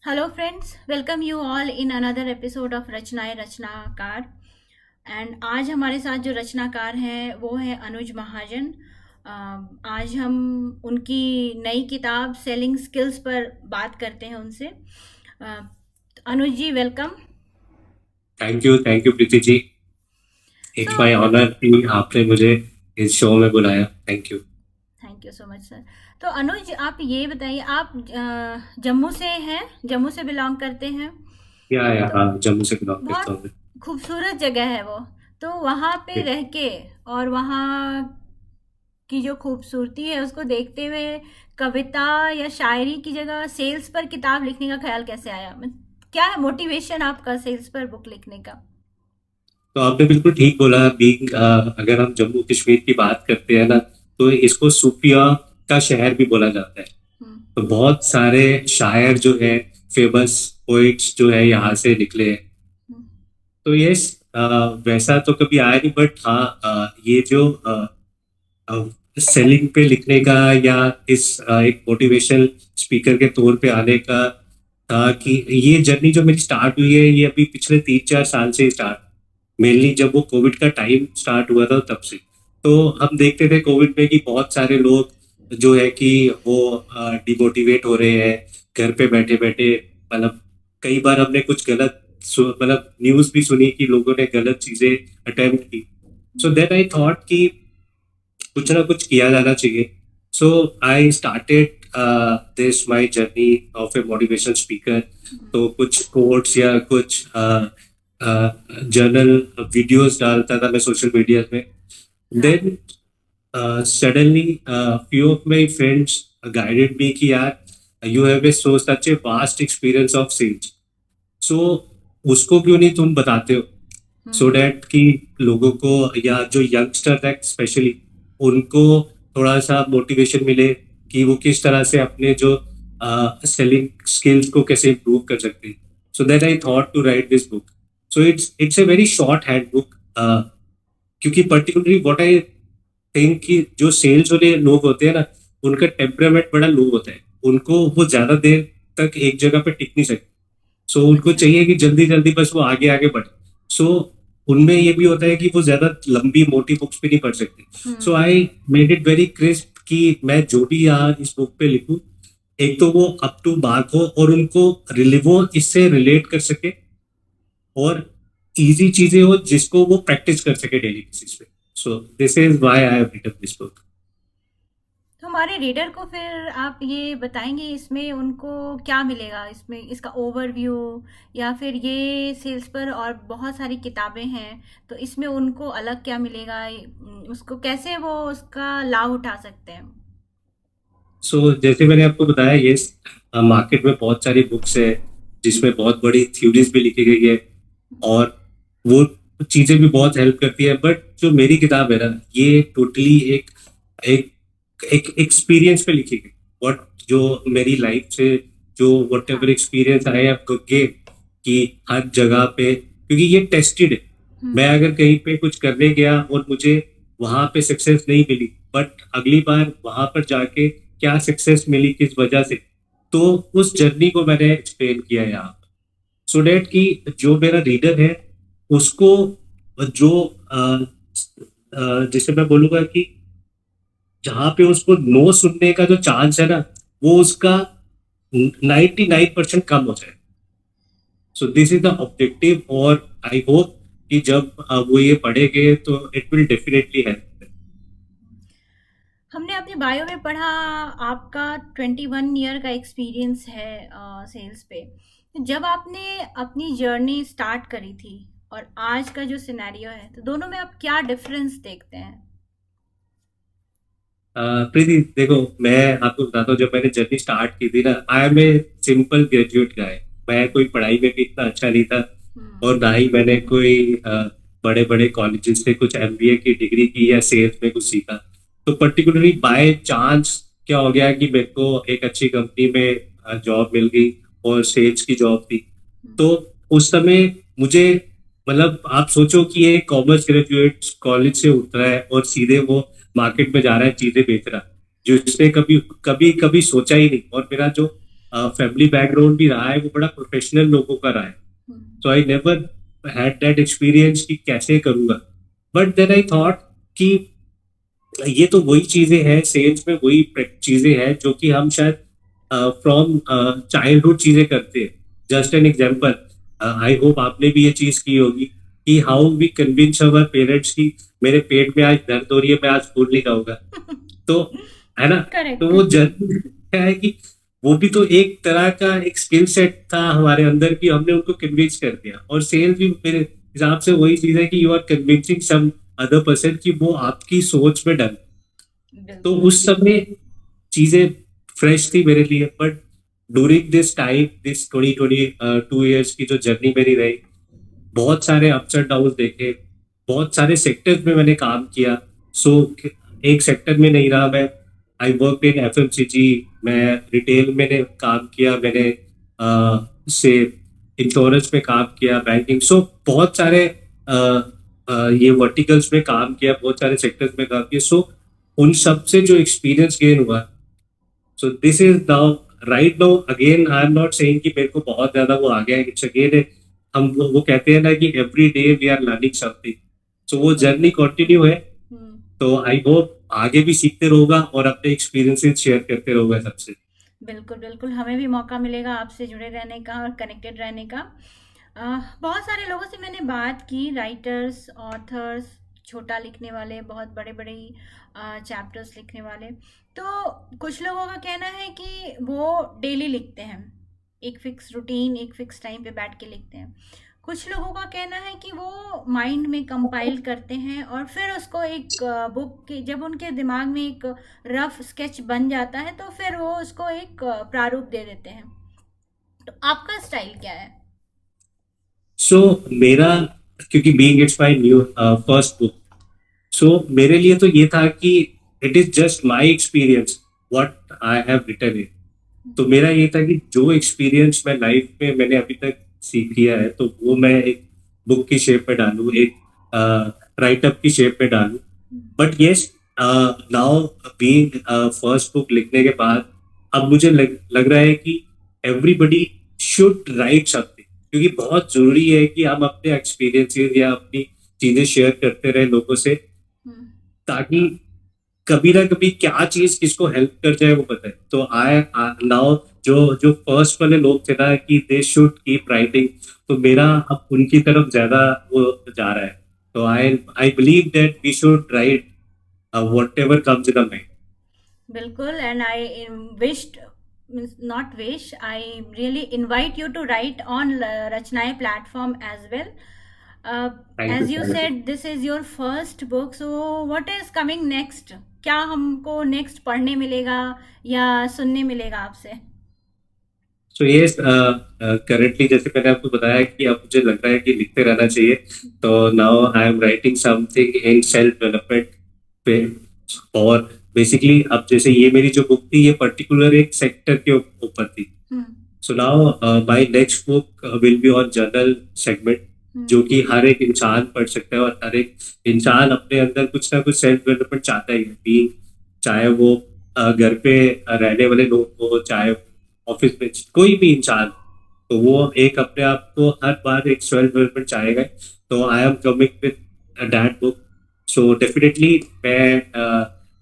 Hello, friends. Welcome you all in another episode of रचनाएं रचनाकार. And आज हमारे साथ जो रचनाकार हैं वो है अनुज महाजन. आज हम उनकी नई किताब सेलिंग स्किल्स पर बात करते हैं उनसे. Anuj ji, welcome. Thank you Preeti ji. It's so my honour कि आपने मुझे इस शो में बुलाया। Thank you. Thank you so much sir. तो अनुज, आप ये बताइए, आप जम्मू से हैं, जम्मू से बिलोंग करते हैं. या तो हाँ, जम्मू से बिलोंग करता बहुत हूँ मैं। खूबसूरत जगह है वो. तो वहाँ पे जी। रह के और वहाँ की जो खूबसूरती है उसको देखते हुए कविता या शायरी की जगह सेल्स पर किताब लिखने का ख्याल कैसे आया? क्या है मोटिवेशन आपका सेल्स पर बुक लिखने का? तो आपने बिल्कुल ठीक बोला। बीइंग अगर हम जम्मू कश्मीर की बात करते हैं ना, तो इसको सूफिया का शहर भी बोला जाता है। हम्म. तो बहुत सारे शायर जो है, फेमस पोइट्स जो है, यहाँ से निकले हैं। हम्म. तो ये वैसा तो कभी आया नहीं, बट हाँ, ये जो सेलिंग पे लिखने का या इस एक मोटिवेशनल स्पीकर के तौर पे आने का था कि ये जर्नी जो मेरी स्टार्ट हुई है, ये अभी पिछले 3-4 साल से स्टार्ट, मेनली जब वो कोविड का टाइम स्टार्ट हुआ था तब से। तो हम देखते थे कोविड में कि बहुत सारे लोग जो है कि वो डिमोटिवेट हो रहे हैं घर पे बैठे बैठे। मतलब कई बार हमने कुछ गलत मतलब न्यूज भी सुनी कि लोगों ने गलत चीजें अटेम्प्ट की। सो देन आई थॉट कि कुछ ना कुछ किया जाना चाहिए। So I started this my journey of a motivational speaker. तो कुछ कोट्स या कुछ जर्नल वीडियोस डालता था मैं सोशल मीडिया में। हाँ. Then suddenly few of my friends guided me कि यार you have a so such a vast experience of sales, so उसको क्यों नहीं तुम बताते हो, सो हम्म. डैट कि लोगों को या जो यंगस्टर है स्पेशली उनको थोड़ा सा मोटिवेशन मिले कि वो किस तरह से अपने जो सेलिंग स्किल्स को कैसे इम्प्रूव कर सकते हैं। So that I thought to write this book. So it's a very short hand book, क्योंकि पर्टिकुलरली व्हाट आई थिंक कि जो सेल्स वाले लोग होते हैं ना, उनका टेम्परामेंट बड़ा लो होता है। उनको वो ज्यादा देर तक एक जगह पे टिक नहीं सकते। सो उनको अच्छा. चाहिए कि जल्दी जल्दी बस वो आगे आगे बढ़े। सो उनमें ये भी होता है कि वो ज्यादा लंबी मोटी बुक्स भी नहीं पढ़ सकते। So hmm. I made it very crisp कि मैं जो भी यहाँ इस बुक पे लिखूं, एक तो वो अप टू मार्क हो और उनको वो इससे रिलेट कर सके, और इजी चीजें हो जिसको वो प्रैक्टिस कर सके डेली बेसिस पे। So this is why I have written this book. तो हमारे रीडर को फिर आप ये बताएंगे इसमें उनको क्या मिलेगा, इसमें इसका ओवरव्यू, या फिर ये सेल्स पर और बहुत सारी किताबें हैं तो इसमें उनको अलग क्या मिलेगा, उसको कैसे वो उसका लाभ उठा सकते हैं? सो जैसे मैंने आपको बताया, ये मार्केट में बहुत सारी बुक्स है जिसमें बहुत बड़ी थ्योरीज भी लिखी गई है, और वो चीजें भी बहुत हेल्प करती है। बट जो मेरी किताब है ना, ये टोटली एक एक एक एक्सपीरियंस पे लिखी गई। व्हाट जो मेरी लाइफ से जो वट हाँ. Ever experience I have gain, कि हर जगह पे, क्योंकि ये टेस्टेड है। मैं हम्म. अगर कहीं पे कुछ करने गया और मुझे वहां पे सक्सेस नहीं मिली, बट अगली बार वहां पर जाके क्या सक्सेस मिली, किस वजह से, तो उस जर्नी को मैंने एक्सप्लेन किया है यहाँ, सो डेट कि जो मेरा रीडर है उसको जो जैसे मैं बोलूंगा कि जहां पे उसको नो सुनने का जो चांस है ना, वो उसका 99% कम हो जाए। सो दिस इज द ऑब्जेक्टिव, और आई होप कि जब वो ये पढ़ेंगे तो इट विल डेफिनेटली हेल्प। हमने अपने बायो में पढ़ा आपका 21 ईयर का एक्सपीरियंस है सेल्स पे. तो जब आपने अपनी जर्नी स्टार्ट करी थी और आज का जो सिनेरियो है, तो दोनों में आप क्या डिफरेंस देखते हैं? प्रीति देखो, मैं आपको बताता हूँ, जब मैंने जर्नी स्टार्ट की थी ना, I am a simple graduate guy. मैं कोई पढ़ाई में भी इतना अच्छा नहीं था, हम्म. और ना ही मैंने कोई बड़े बड़े कॉलेजेस से कुछ एमबीए की डिग्री की या सेल्स में कुछ सीखा। तो पर्टिकुलरली बाय चांस क्या हो गया कि मेरे को एक अच्छी कंपनी में जॉब मिल गई, और सेल्स की जॉब थी। तो उस समय मुझे, मतलब आप सोचो कि ये कॉमर्स ग्रेजुएट कॉलेज से उतरा है और सीधे वो मार्केट में जा रहा है चीजें बेच रहा है, जो इसने कभी कभी कभी सोचा ही नहीं। और मेरा जो फैमिली बैकग्राउंड भी रहा है वो बड़ा प्रोफेशनल लोगों का रहा है. So I never had that experience कि कैसे करूँगा. But then I thought कि ये तो वही चीजें हैं, सेल्स में वही चीजें हैं जो कि हम शायद फ्रॉम चाइल्डहुड चीजें करते हैं. Just an example, I hope आपने भी ये चीज की होगी कि how we convince our parents कि मेरे पेट में आज दर्द हो रही है, मैं आज स्कूल नहीं जाऊंगा. तो है ना, करेक्ट. तो वो जर्नी क्या है कि वो भी तो एक तरह का एक स्किल सेट था हमारे अंदर कि हमने उनको कन्विंस कर दिया. और सेल्स भी मेरे हिसाब से वही चीज है कि you are convincing some other person कि वो आपकी सोच में डर. तो उस समय चीजें फ्रेश थी मेरे लिए. But during this time, this 2022 years की जो जर्नी मेरी रही, बहुत सारे अप्स एंड डाउन देखे, बहुत सारे सेक्टर्स में मैंने काम किया. सो एक सेक्टर में नहीं रहा मैं. आई वर्क इन एफएमसीजी, मैं रिटेल में काम किया, मैंने से इंश्योरेंस में काम किया, बैंकिंग. सो बहुत सारे ये वर्टिकल्स में काम किया, बहुत सारे सेक्टर्स में काम किया. सो उन सब से जो एक्सपीरियंस गेन हुआ, सो this is now right now again. I am not saying कि मेरे को बहुत ज्यादा वो आ गया है. इट्स अगेन, हम वो कहते हैं ना कि every day we are learning something. So वो जर्नी कंटिन्यू है. तो आई होप आगे भी सीखते रहोगा और अपने एक्सपीरियंसेस शेयर करते रहोगा सबसे. बिल्कुल बिल्कुल, हमें भी मौका मिलेगा आपसे जुड़े रहने का और कनेक्टेड रहने का. बहुत सारे लोगों से मैंने बात की, राइटर्स, ऑथर्स, छोटा लिखने वाले, बहुत बड़े बड़े चैप्टर्स लिखने वाले. तो कुछ लोगों का कहना है कि वो डेली लिखते हैं, एक फिक्स रूटीन, एक फिक्स टाइम पे बैठ के लिखते हैं. कुछ लोगों का कहना है कि वो माइंड में कंपाइल करते हैं और फिर उसको एक बुक के, जब उनके दिमाग में एक रफ स्केच बन जाता है तो फिर वो उसको एक प्रारूप दे देते हैं. तो आपका स्टाइल क्या है? सो मेरा, क्योंकि being it's my new first book, so मेरे लिए तो ये था कि it is just my experience what I have written it. तो मेरा ये था कि जो एक्सपीरियंस मैं लाइफ में मैंने अभी तक सीख लिया है, तो वो मैं एक बुक की शेप में डालूं, एक राइटअप की शेप में डालूं. But yes, now being first book लिखने के बाद अब मुझे लग रहा है कि एवरीबडी शुड राइट समथिंग, क्योंकि बहुत जरूरी है कि हम अपने एक्सपीरियंसेस या अपनी चीजें शेयर करते रहे लोगों से, ताकि कभी ना कभी क्या चीज किसको हेल्प कर जाए वो पता है. तो आई नाउ जो फर्स्ट वाले लोग थे ना कि दे शुड कीप राइटिंग, तो मेरा अब उनकी तरफ ज्यादा वो जा रहा है. तो I believe that we should write whatever comes in our mind. बिल्कुल, and I wished, not wish, I really invite you to write on Rachnae platform as well. As you said, this is your first book, so what is coming next? क्या हमको next पढ़ने मिलेगा या सुनने मिलेगा आपसे? सो ये करेंटली जैसे मैंने आपको बताया कि अब मुझे लग रहा है कि लिखते रहना चाहिए. तो now I am writing something in self development पे. और बेसिकली अब जैसे ये मेरी जो बुक थी, ये पर्टिकुलर एक सेक्टर के ऊपर थी. So now my next book will be on general segment, जो कि हर एक इंसान पढ़ सकता है. और हर एक इंसान अपने अंदर कुछ ना कुछ सेल्फ डेवलपमेंट चाहता ही, चाहे वो घर पे रहने वाले लोग हो, चाहे ऑफिस में कोई भी इंसान, तो वो एक अपने आप को हर बार एक सेल्फ डेवलपमेंट चाहेगा. तो I am coming with that book. So definitely मैं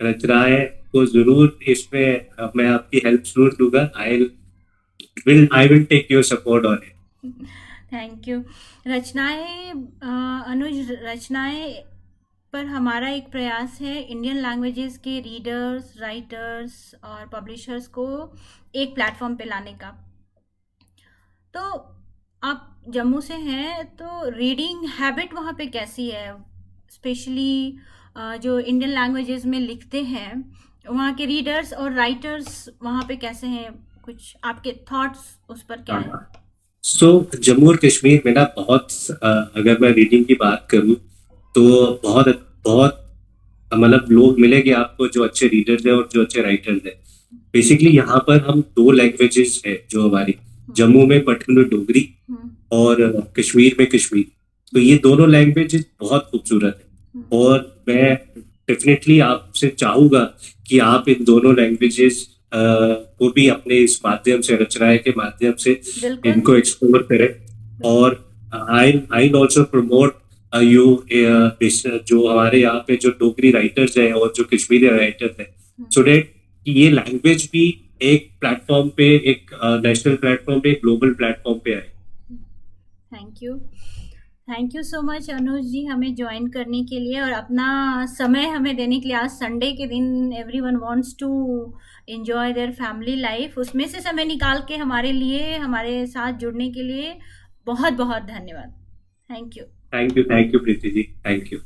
रचनाएं को जरूर इसमें मैं आपकी हेल्प जरूर दूंगा. I will take your support on it. Thank you. Rachnaye, Anuj, Rachnaye पर हमारा एक प्रयास है इंडियन लैंग्वेजेस के रीडर्स, राइटर्स और पब्लिशर्स को एक प्लेटफॉर्म पे लाने का. तो आप जम्मू से हैं, तो रीडिंग हैबिट वहाँ पे कैसी है? स्पेशली जो इंडियन लैंग्वेजेस में लिखते हैं, वहाँ के रीडर्स और राइटर्स वहाँ पे कैसे हैं? कुछ आपके थॉट्स उस पर क्या है? सो जम्मू और कश्मीर में ना बहुत अगर मैं रीडिंग की बात करूँ तो बहुत बहुत मतलब लोग मिलेंगे आपको जो अच्छे रीडर्स हैं और जो अच्छे राइटर्स हैं. बेसिकली यहाँ पर हम दो लैंग्वेजेस है जो हमारी, जम्मू में पर्टिकुलर डोगरी और कश्मीर में कश्मीर. तो ये दोनों लैंग्वेजेस बहुत खूबसूरत है और मैं डेफिनेटली आपसे चाहूंगा कि आप इन दोनों लैंग्वेजेस वो भी अपने इस माध्यम से, रचनाएं के माध्यम से बिल्कुल इनको एक्सप्लोर करें। और आई ऑल्सो प्रमोट यू जो हमारे यहाँ पे जो डोगरी राइटर्स हैं और जो कश्मीरी राइटर्स हैं, सो डेट ये लैंग्वेज भी एक प्लेटफॉर्म पे, एक नेशनल प्लेटफॉर्म पे, एक ग्लोबल प्लेटफॉर्म पे आए। थैंक यू सो मच अनुज जी हमें ज्वाइन करने के लिए और अपना समय हमें देने के लिए। आज संडे के दिन everyone wants to enjoy their family life, उसमें से समय निकाल के हमारे लिए, हमारे साथ जुड़ने के लिए बहुत बहुत धन्यवाद। Thank you Preeti ji, thank you.